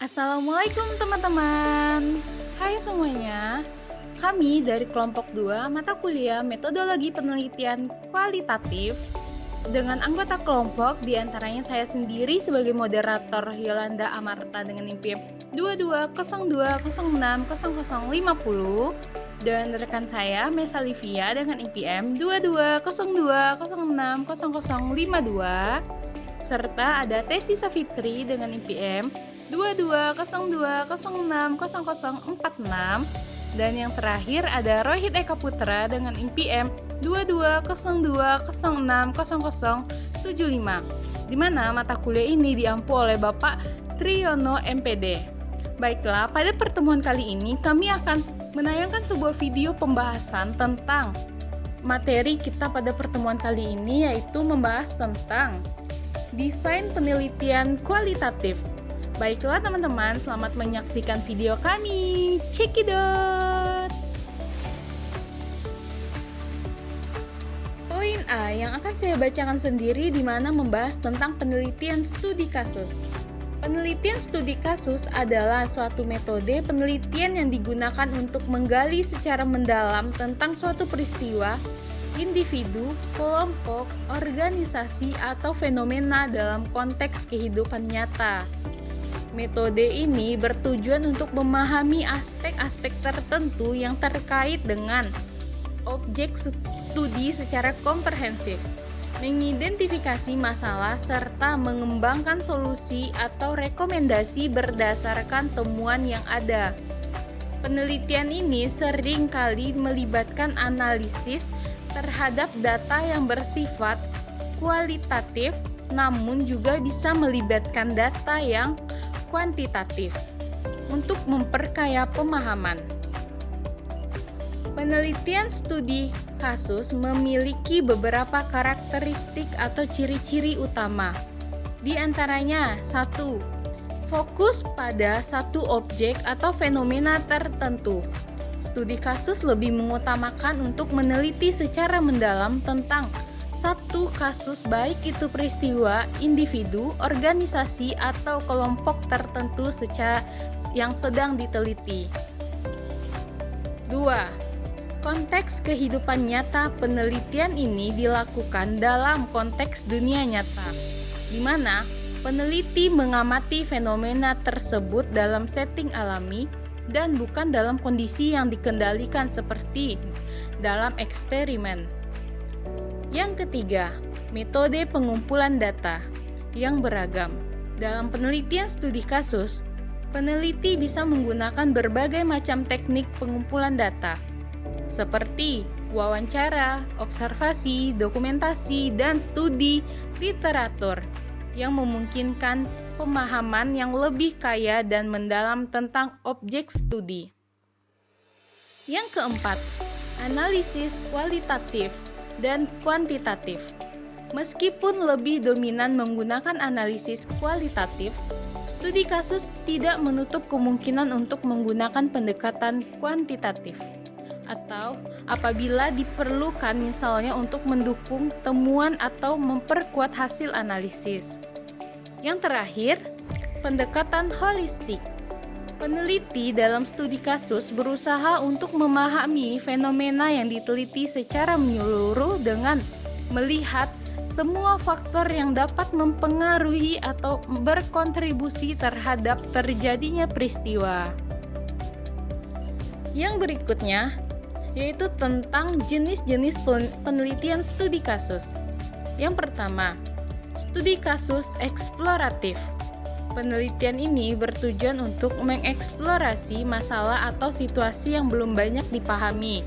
Assalamualaikum teman-teman. Hai semuanya. Kami dari kelompok 2 mata kuliah Metodologi Penelitian Kualitatif dengan anggota kelompok diantaranya saya sendiri sebagai moderator Yolanda Amarta dengan NIM 2202060050 dan rekan saya Mesa Livia dengan NPM 2202060052 serta ada Tesi Safitri dengan NPM 2202060046 dan yang terakhir ada Rohit Eka Putra dengan NPM 2202060075 di mana mata kuliah ini diampu oleh Bapak Triyono MPD. Baiklah, pada pertemuan kali ini kami akan menayangkan sebuah video pembahasan tentang materi kita pada pertemuan kali ini, yaitu membahas tentang desain penelitian kualitatif. Baiklah teman-teman, selamat menyaksikan video kami. Check it out. Poin A yang akan saya bacakan sendiri di mana membahas tentang penelitian studi kasus. Penelitian studi kasus adalah suatu metode penelitian yang digunakan untuk menggali secara mendalam tentang suatu peristiwa, individu, kelompok, organisasi, atau fenomena dalam konteks kehidupan nyata. Metode ini bertujuan untuk memahami aspek-aspek tertentu yang terkait dengan objek studi secara komprehensif, mengidentifikasi masalah, serta mengembangkan solusi atau rekomendasi berdasarkan temuan yang ada. Penelitian ini sering kali melibatkan analisis terhadap data yang bersifat kualitatif, namun juga bisa melibatkan data yang kuantitatif untuk memperkaya pemahaman. Penelitian studi kasus memiliki beberapa karakteristik atau ciri-ciri utama. Di antaranya, 1. Fokus pada satu objek atau fenomena tertentu. Studi kasus lebih mengutamakan untuk meneliti secara mendalam tentang satu kasus, baik itu peristiwa, individu, organisasi, atau kelompok tertentu yang sedang diteliti. 2. Konteks kehidupan nyata. Penelitian ini dilakukan dalam konteks dunia nyata, di mana peneliti mengamati fenomena tersebut dalam setting alami dan bukan dalam kondisi yang dikendalikan seperti dalam eksperimen. Yang ketiga, metode pengumpulan data yang beragam. Dalam penelitian studi kasus, peneliti bisa menggunakan berbagai macam teknik pengumpulan data, seperti wawancara, observasi, dokumentasi, dan studi literatur yang memungkinkan pemahaman yang lebih kaya dan mendalam tentang objek studi. Yang keempat, analisis kualitatif dan kuantitatif. Meskipun lebih dominan menggunakan analisis kualitatif, studi kasus tidak menutup kemungkinan untuk menggunakan pendekatan kuantitatif, atau apabila diperlukan misalnya untuk mendukung temuan atau memperkuat hasil analisis. Yang terakhir, pendekatan holistik. Peneliti dalam studi kasus berusaha untuk memahami fenomena yang diteliti secara menyeluruh dengan melihat semua faktor yang dapat mempengaruhi atau berkontribusi terhadap terjadinya peristiwa. Yang berikutnya yaitu tentang jenis-jenis penelitian studi kasus. Yang pertama, studi kasus eksploratif. Penelitian ini bertujuan untuk mengeksplorasi masalah atau situasi yang belum banyak dipahami.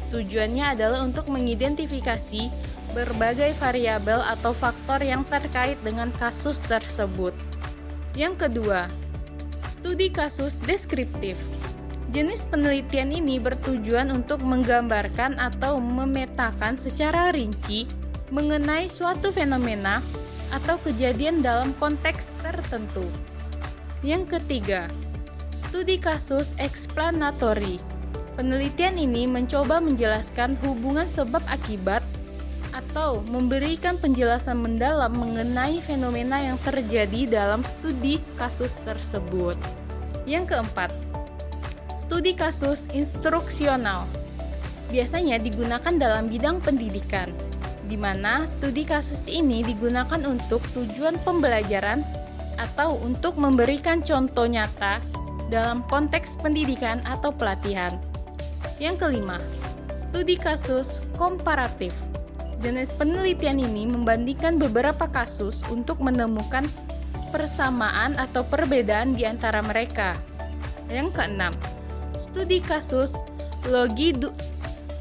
Tujuannya adalah untuk mengidentifikasi berbagai variabel atau faktor yang terkait dengan kasus tersebut. Yang kedua, studi kasus deskriptif. Jenis penelitian ini bertujuan untuk menggambarkan atau memetakan secara rinci mengenai suatu fenomena atau kejadian dalam konteks tertentu. Yang ketiga, studi kasus eksplanatori. Penelitian ini mencoba menjelaskan hubungan sebab akibat atau memberikan penjelasan mendalam mengenai fenomena yang terjadi dalam studi kasus tersebut. Yang keempat, studi kasus instruksional. Biasanya digunakan dalam bidang pendidikan, di mana studi kasus ini digunakan untuk tujuan pembelajaran atau untuk memberikan contoh nyata dalam konteks pendidikan atau pelatihan. Yang kelima, studi kasus komparatif. Jenis penelitian ini membandingkan beberapa kasus untuk menemukan persamaan atau perbedaan di antara mereka. Yang keenam, studi kasus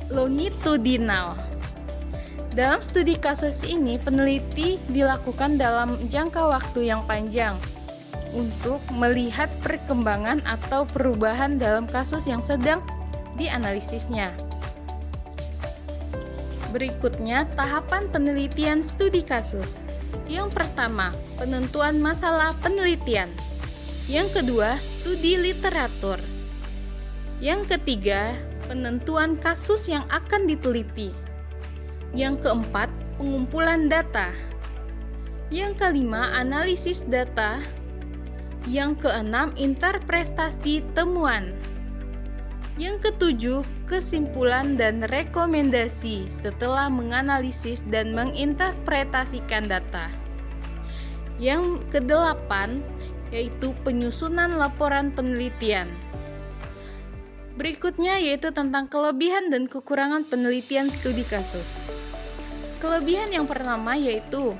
longitudinal. Dalam studi kasus ini, peneliti dilakukan dalam jangka waktu yang panjang untuk melihat perkembangan atau perubahan dalam kasus yang sedang dianalisisnya. Berikutnya, tahapan penelitian studi kasus. Yang pertama, penentuan masalah penelitian. Yang kedua, studi literatur. Yang ketiga, penentuan kasus yang akan diteliti. Yang keempat, pengumpulan data. Yang kelima, analisis data. Yang keenam, interpretasi temuan. Yang ketujuh, kesimpulan dan rekomendasi setelah menganalisis dan menginterpretasikan data. Yang kedelapan, yaitu penyusunan laporan penelitian. Berikutnya yaitu tentang kelebihan dan kekurangan penelitian studi kasus. Kelebihan yang pertama yaitu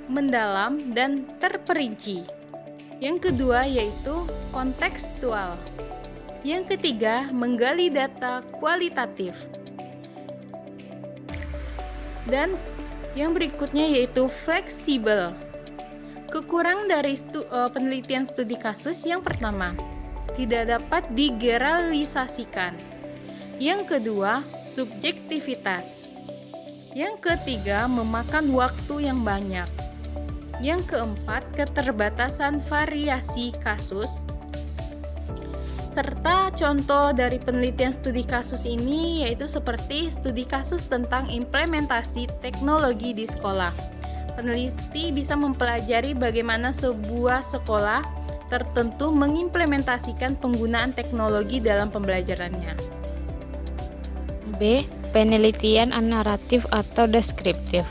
mendalam dan terperinci. Yang kedua yaitu kontekstual. Yang ketiga, menggali data kualitatif. Dan yang berikutnya yaitu fleksibel. Kekurangan dari penelitian studi kasus yang pertama, tidak dapat digeneralisasikan. Yang kedua, subjektivitas. Yang ketiga, memakan waktu yang banyak. Yang keempat, keterbatasan variasi kasus. Serta contoh dari penelitian studi kasus ini yaitu seperti studi kasus tentang implementasi teknologi di sekolah. Peneliti bisa mempelajari bagaimana sebuah sekolah tertentu mengimplementasikan penggunaan teknologi dalam pembelajarannya. B. Penelitian naratif atau deskriptif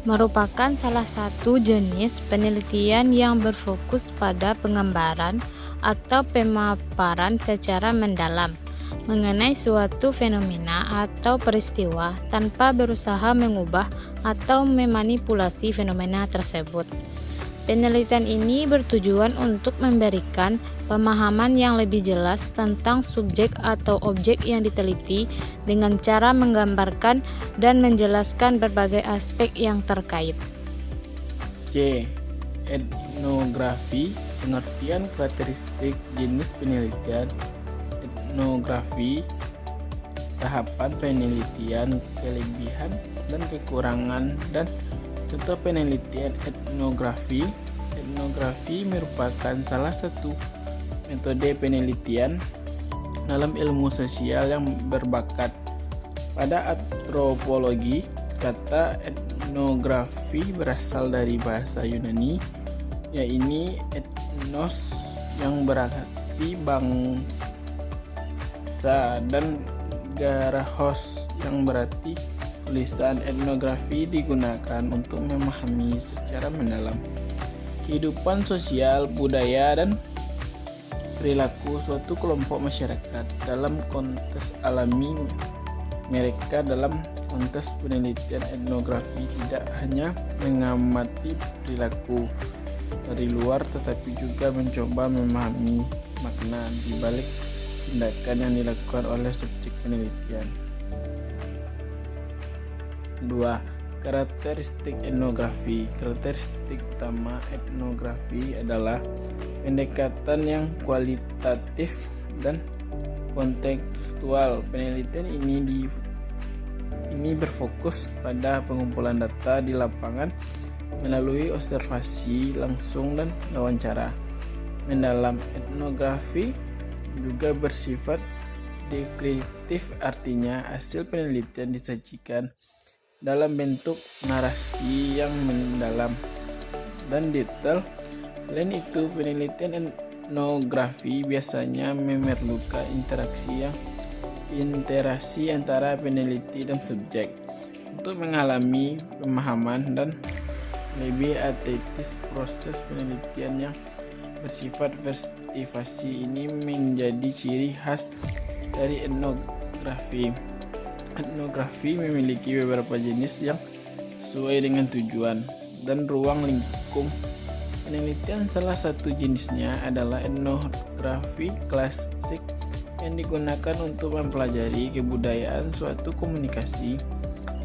merupakan salah satu jenis penelitian yang berfokus pada penggambaran atau pemaparan secara mendalam mengenai suatu fenomena atau peristiwa tanpa berusaha mengubah atau memanipulasi fenomena tersebut. Penelitian ini bertujuan untuk memberikan pemahaman yang lebih jelas tentang subjek atau objek yang diteliti dengan cara menggambarkan dan menjelaskan berbagai aspek yang terkait. C. Etnografi. Pengertian karakteristik jenis penelitian etnografi, tahapan penelitian, kelebihan dan kekurangan, dan contoh penelitian etnografi. Etnografi merupakan salah satu metode penelitian dalam ilmu sosial yang berbakat pada antropologi. Kata etnografi berasal dari bahasa Yunani, yaitu etnos yang berarti bangsa dan garahos yang berarti tulisan. Etnografi digunakan untuk memahami secara mendalam kehidupan sosial, budaya, dan perilaku suatu kelompok masyarakat dalam konteks alami mereka. Dalam konteks penelitian etnografi tidak hanya mengamati perilaku dari luar tetapi juga mencoba memahami makna di balik tindakan yang dilakukan oleh subjek penelitian. 2. Karakteristik etnografi. Karakteristik utama etnografi adalah pendekatan yang kualitatif dan kontekstual. Penelitian ini berfokus pada pengumpulan data di lapangan melalui observasi langsung dan wawancara. Mendalam. Etnografi juga bersifat deskriptif, artinya hasil penelitian disajikan dalam bentuk narasi yang mendalam dan detail. Selain itu, penelitian etnografi biasanya memerlukan interaksi antara peneliti dan subjek untuk mengalami pemahaman dan lebih ateitis. Proses penelitian yang bersifat investigasi ini menjadi ciri khas dari etnografi. Etnografi memiliki beberapa jenis yang sesuai dengan tujuan dan ruang lingkup penelitian. Salah satu jenisnya adalah etnografi klasik yang digunakan untuk mempelajari kebudayaan suatu komunikasi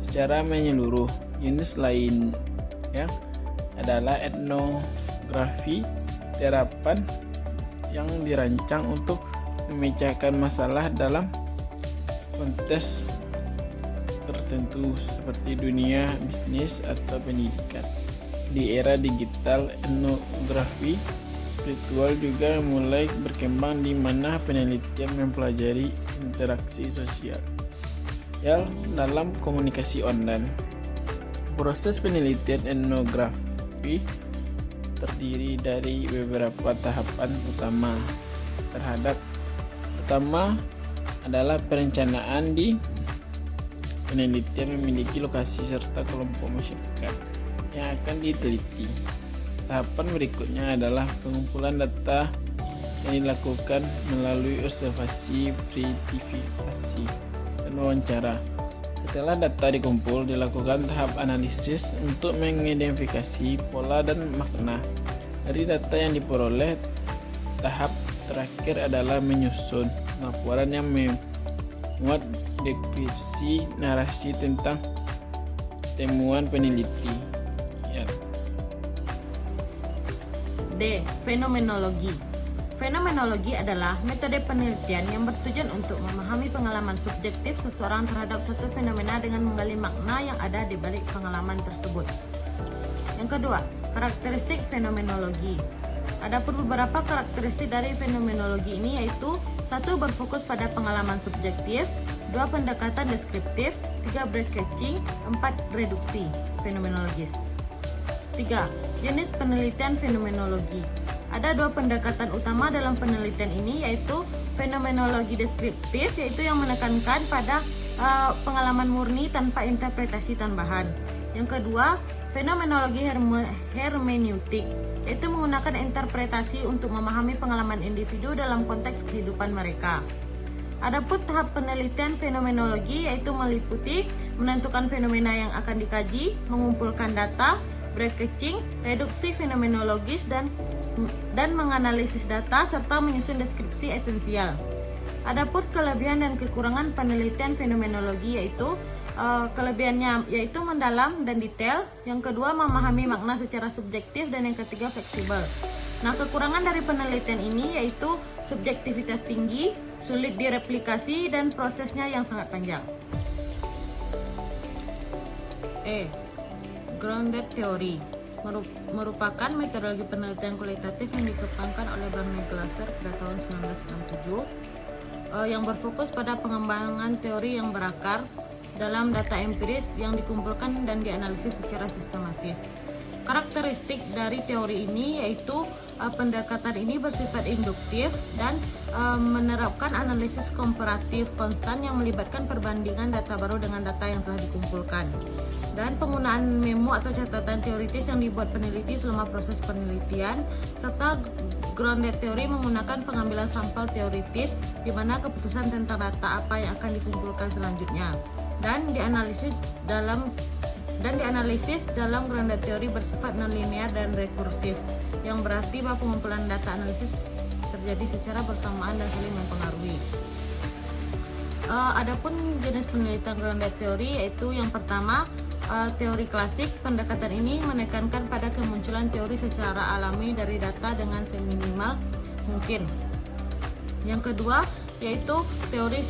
secara menyeluruh. Jenis lainnya adalah etnografi terapan yang dirancang untuk memecahkan masalah dalam konteks tertentu seperti dunia bisnis atau pendidikan. Di era digital, etnografi spiritual juga mulai berkembang, di mana penelitian mempelajari interaksi sosial dalam komunikasi online. Proses penelitian etnografi terdiri dari beberapa tahapan utama. Pertama adalah perencanaan. Di penelitian memiliki lokasi serta kelompok masyarakat yang akan diteliti. Tahapan berikutnya adalah pengumpulan data yang dilakukan melalui observasi, verifikasi, dan wawancara. Setelah data dikumpul, dilakukan tahap analisis untuk mengidentifikasi pola dan makna dari data yang diperoleh. Tahap terakhir adalah menyusun laporan yang memuat deskripsi narasi tentang temuan peneliti. D. Fenomenologi. Fenomenologi adalah metode penelitian yang bertujuan untuk memahami pengalaman subjektif seseorang terhadap suatu fenomena dengan menggali makna yang ada di balik pengalaman tersebut. Yang kedua, karakteristik fenomenologi. Adapun beberapa karakteristik dari fenomenologi ini yaitu: 1. Berfokus pada pengalaman subjektif, 2. Pendekatan deskriptif, 3. Breakcatching, 4. Reduksi fenomenologis. 3. Jenis penelitian fenomenologi. Ada 2 pendekatan utama dalam penelitian ini, yaitu fenomenologi deskriptif, yaitu yang menekankan pada pengalaman murni tanpa interpretasi tambahan. Yang kedua, fenomenologi hermeneutik, yaitu menggunakan interpretasi untuk memahami pengalaman individu dalam konteks kehidupan mereka. Adapun tahap penelitian fenomenologi yaitu meliputi menentukan fenomena yang akan dikaji, mengumpulkan data, breakcatching, reduksi fenomenologis, dan menganalisis data serta menyusun deskripsi esensial. Adapun kelebihan dan kekurangan penelitian fenomenologi yaitu kelebihannya yaitu mendalam dan detail, yang kedua memahami makna secara subjektif, dan yang ketiga fleksibel. Nah, kekurangan dari penelitian ini yaitu subjektivitas tinggi, sulit direplikasi, dan prosesnya yang sangat panjang. Grounded Theory merupakan metodologi penelitian kualitatif yang dikembangkan oleh Barney Glaser pada tahun 1967 yang berfokus pada pengembangan teori yang berakar dalam data empiris yang dikumpulkan dan dianalisis secara sistematis. Karakteristik dari teori ini yaitu pendekatan ini bersifat induktif dan menerapkan analisis komparatif konstan yang melibatkan perbandingan data baru dengan data yang telah dikumpulkan, dan penggunaan memo atau catatan teoritis yang dibuat peneliti selama proses penelitian, serta grounded theory menggunakan pengambilan sampel teoritis di mana keputusan tentang data apa yang akan dikumpulkan selanjutnya dan dianalisis dalam grounded theory bersifat nonlinear dan rekursif, yang berarti bahwa pengumpulan data analisis terjadi secara bersamaan dan saling mempengaruhi. Adapun jenis penelitian grounded theory yaitu yang pertama, teori klasik. Pendekatan ini menekankan pada kemunculan teori secara alami dari data dengan seminimal mungkin. Yang kedua yaitu teori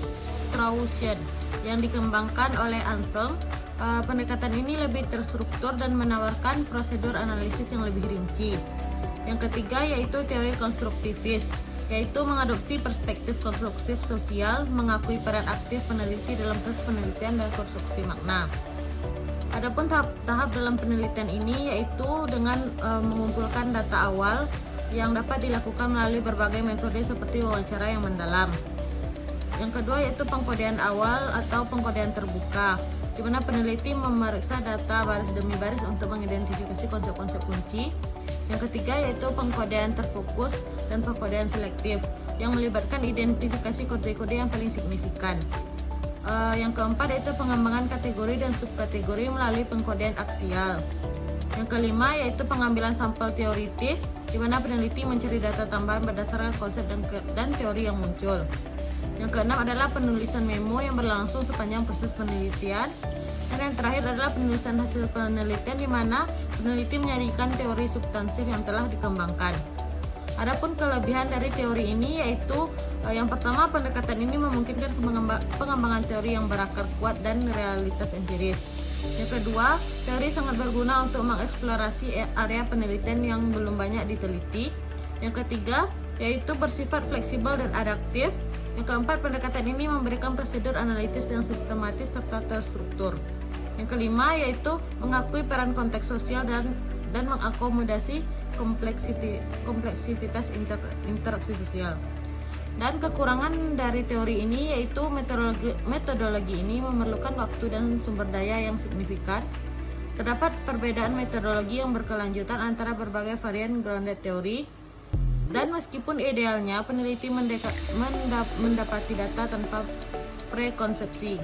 Straussian yang dikembangkan oleh Anselm. Pendekatan ini lebih terstruktur dan menawarkan prosedur analisis yang lebih rinci. Yang ketiga yaitu teori konstruktivis, yaitu mengadopsi perspektif konstruktif sosial, mengakui peran aktif peneliti dalam proses penelitian dan konstruksi makna. Adapun tahap dalam penelitian ini yaitu dengan mengumpulkan data awal yang dapat dilakukan melalui berbagai metode seperti wawancara yang mendalam. Yang kedua yaitu pengkodean awal atau pengkodean terbuka, di mana peneliti memeriksa data baris demi baris untuk mengidentifikasi konsep-konsep kunci. Yang ketiga yaitu pengkodean terfokus dan pengkodean selektif, yang melibatkan identifikasi kode-kode yang paling signifikan. Yang keempat yaitu pengembangan kategori dan subkategori melalui pengkodean aksial. Yang kelima yaitu pengambilan sampel teoritis, di mana peneliti mencari data tambahan berdasarkan konsep dan teori yang muncul. Yang keenam adalah penulisan memo yang berlangsung sepanjang proses penelitian. Dan yang terakhir adalah penulisan hasil penelitian, di mana peneliti menyajikan teori substansif yang telah dikembangkan. Adapun kelebihan dari teori ini yaitu yang pertama, pendekatan ini memungkinkan pengembangan teori yang berakar kuat dan realitas empiris. Yang kedua, teori sangat berguna untuk mengeksplorasi area penelitian yang belum banyak diteliti. Yang ketiga, yaitu bersifat fleksibel dan adaptif. Yang keempat, pendekatan ini memberikan prosedur analitis yang sistematis serta terstruktur. Yang kelima, yaitu mengakui peran konteks sosial dan mengakomodasi kompleksitas interaksi sosial. Dan kekurangan dari teori ini yaitu metodologi ini memerlukan waktu dan sumber daya yang signifikan. Terdapat perbedaan metodologi yang berkelanjutan antara berbagai varian grounded teori, dan meskipun idealnya peneliti mendapati data tanpa prekonsepsi.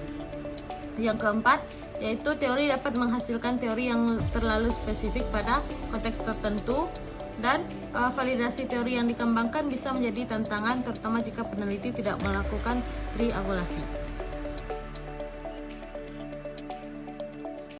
Yang keempat yaitu teori dapat menghasilkan teori yang terlalu spesifik pada konteks tertentu, dan validasi teori yang dikembangkan bisa menjadi tantangan, terutama jika peneliti tidak melakukan triangulasi.